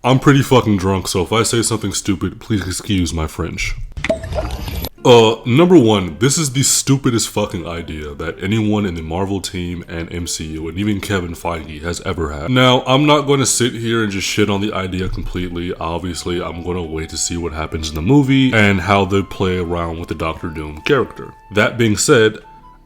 I'm pretty fucking drunk, so if I say something stupid, please excuse my French. Number one, this is the stupidest fucking idea that anyone in the Marvel team and MCU and even Kevin Feige has ever had. Now, I'm not going to sit here and just shit on the idea completely. Obviously, I'm going to wait to see what happens in the movie and how they play around with the Doctor Doom character. That being said,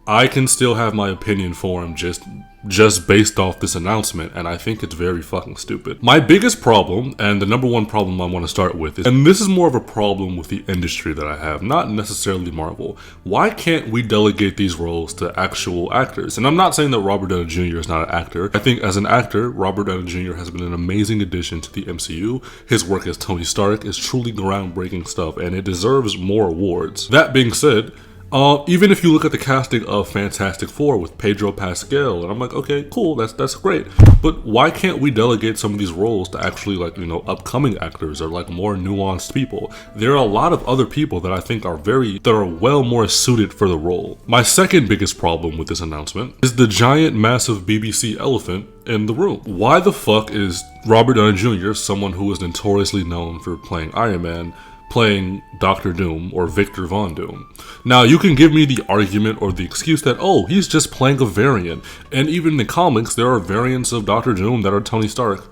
I can still have my opinion for him just based off this announcement, and I think it's very fucking stupid. My biggest problem, and the number one problem I want to start with, is, and this is more of a problem with the industry that I have, not necessarily Marvel. Why can't we delegate these roles to actual actors? And I'm not saying that Robert Downey Jr. is not an actor. I think as an actor, Robert Downey Jr. has been an amazing addition to the MCU. His work as Tony Stark is truly groundbreaking stuff, and it deserves more awards. That being said, even if you look at the casting of Fantastic Four with Pedro Pascal, and I'm like, okay, cool, that's great. But why can't we delegate some of these roles to actually, like, upcoming actors or like more nuanced people? There are a lot of other people that I think are well more suited for the role. My second biggest problem with this announcement is the giant, massive BBC elephant in the room. Why the fuck is Robert Downey Jr., someone who is notoriously known for playing Iron Man, playing Dr. Doom or Victor Von Doom? Now, you can give me the argument or the excuse that, oh, he's just playing a variant. And even in the comics, there are variants of Dr. Doom that are Tony Stark.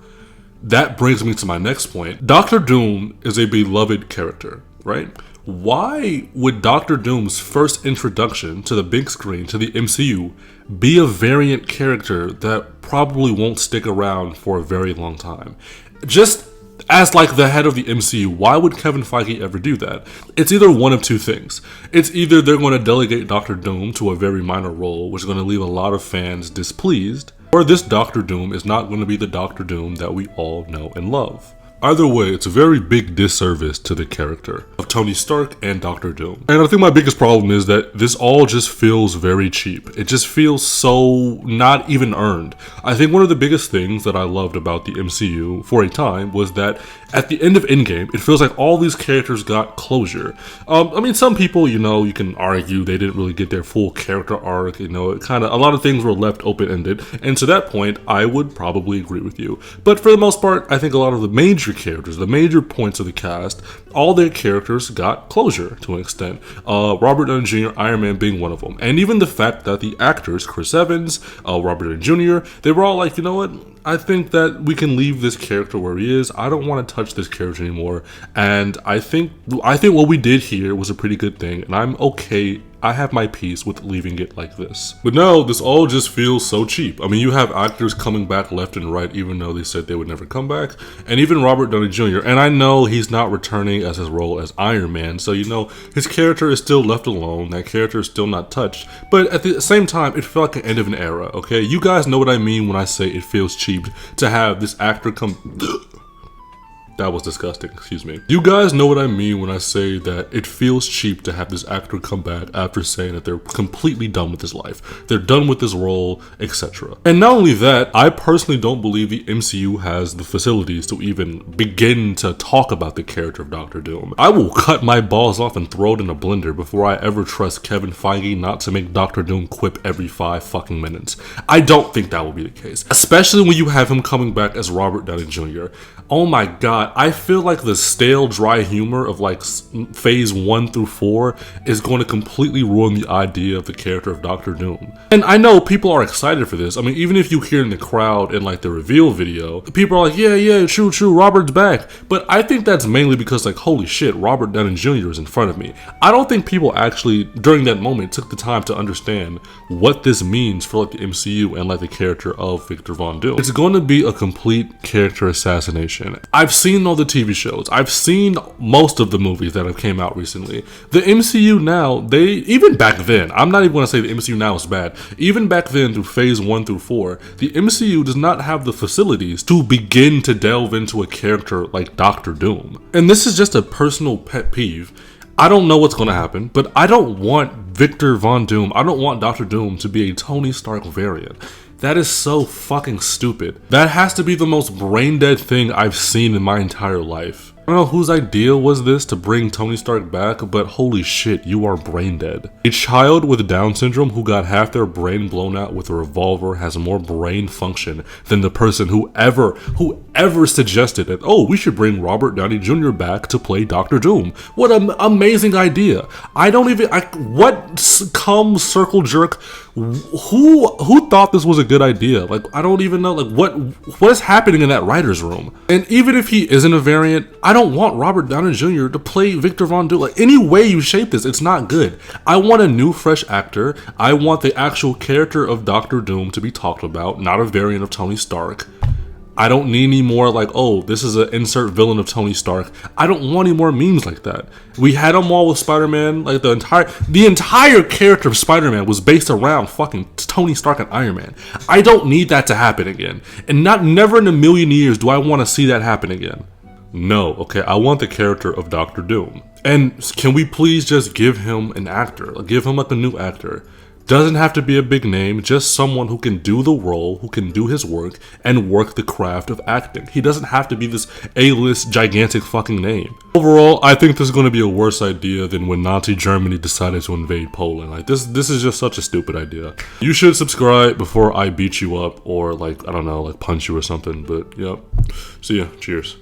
That brings me to my next point. Dr. Doom is a beloved character, right? Why would Dr. Doom's first introduction to the big screen, to the MCU, be a variant character that probably won't stick around for a very long time? Just as like the head of the MCU, why would Kevin Feige ever do that? It's either one of two things. It's either they're going to delegate Dr. Doom to a very minor role, which is going to leave a lot of fans displeased, or this Dr. Doom is not going to be the Dr. Doom that we all know and love. Either way, it's a very big disservice to the character of Tony Stark and Dr. Doom. And I think my biggest problem is that this all just feels very cheap. It just feels so not even earned. I think one of the biggest things that I loved about the MCU for a time was that at the end of Endgame, it feels like all these characters got closure. I mean, some people, you can argue they didn't really get their full character arc. A lot of things were left open-ended. And to that point, I would probably agree with you. But for the most part, I think a lot of the major characters, the major points of the cast, all their characters got closure to an extent. Robert Downey Jr., Iron Man being one of them. And even the fact that the actors, Chris Evans, Robert Downey Jr., they were all like, you know what? I think that we can leave this character where he is. I don't want to touch this character anymore. And I think what we did here was a pretty good thing. And I'm okay. I have my peace with leaving it like this. But no, this all just feels so cheap. I mean, you have actors coming back left and right, even though they said they would never come back. And even Robert Downey Jr. And I know he's not returning as his role as Iron Man. So, his character is still left alone. That character is still not touched. But at the same time, it felt like an end of an era, okay? You guys know what I mean when I say it feels cheap to have this actor come... That was disgusting, excuse me. You guys know what I mean when I say that it feels cheap to have this actor come back after saying that they're completely done with his life. They're done with this role, etc. And not only that, I personally don't believe the MCU has the facilities to even begin to talk about the character of Dr. Doom. I will cut my balls off and throw it in a blender before I ever trust Kevin Feige not to make Dr. Doom quip every 5 fucking minutes. I don't think that will be the case. Especially when you have him coming back as Robert Downey Jr. Oh my god, I feel like the stale, dry humor of like phase 1 through 4 is going to completely ruin the idea of the character of Dr. Doom. And I know people are excited for this. I mean, even if you hear in the crowd in like the reveal video, people are like, yeah, true, Robert's back. But I think that's mainly because like, holy shit, Robert Downey Jr. is in front of me. I don't think people actually, during that moment, took the time to understand what this means for like the MCU and like the character of Victor Von Doom. It's going to be a complete character assassination. I've seen all the TV shows. I've seen most of the movies that have came out recently. The MCU now, even back then, I'm not even going to say the MCU now is bad. Even back then, through phase 1 through 4, the MCU does not have the facilities to begin to delve into a character like Dr. Doom. And this is just a personal pet peeve. I don't know what's going to happen, but I don't want Victor Von Doom, I don't want Dr. Doom to be a Tony Stark variant. That is so fucking stupid. That has to be the most brain dead thing I've seen in my entire life. I don't know whose idea was this to bring Tony Stark back, but holy shit, you are brain dead. A child with Down syndrome who got half their brain blown out with a revolver has more brain function than the person who ever suggested that, oh, we should bring Robert Downey Jr. back to play Dr. Doom. What an amazing idea. What cum circle jerk, who thought this was a good idea? Like, I don't even know, like, what is happening in that writer's room? And even if he isn't a variant, I don't want Robert Downey Jr. to play Victor Von Doom. Like, any way you shape this, it's not good. I want a new, fresh actor. I want the actual character of Dr. Doom to be talked about, not a variant of Tony Stark. I don't need any more like, oh, this is an insert villain of Tony Stark. I don't want any more memes like that. We had them all with Spider-Man. Like, the entire character of Spider-Man was based around fucking Tony Stark and Iron Man. I don't need that to happen again. And never in a million years do I want to see that happen again. No, okay, I want the character of Dr. Doom. And can we please just give him an actor? Like, give him like a new actor. Doesn't have to be a big name, just someone who can do the role, who can do his work, and work the craft of acting. He doesn't have to be this A-list gigantic fucking name. Overall, I think this is going to be a worse idea than when Nazi Germany decided to invade Poland. Like, this is just such a stupid idea. You should subscribe before I beat you up or, like, I don't know, like punch you or something. But, yep. See ya. Cheers.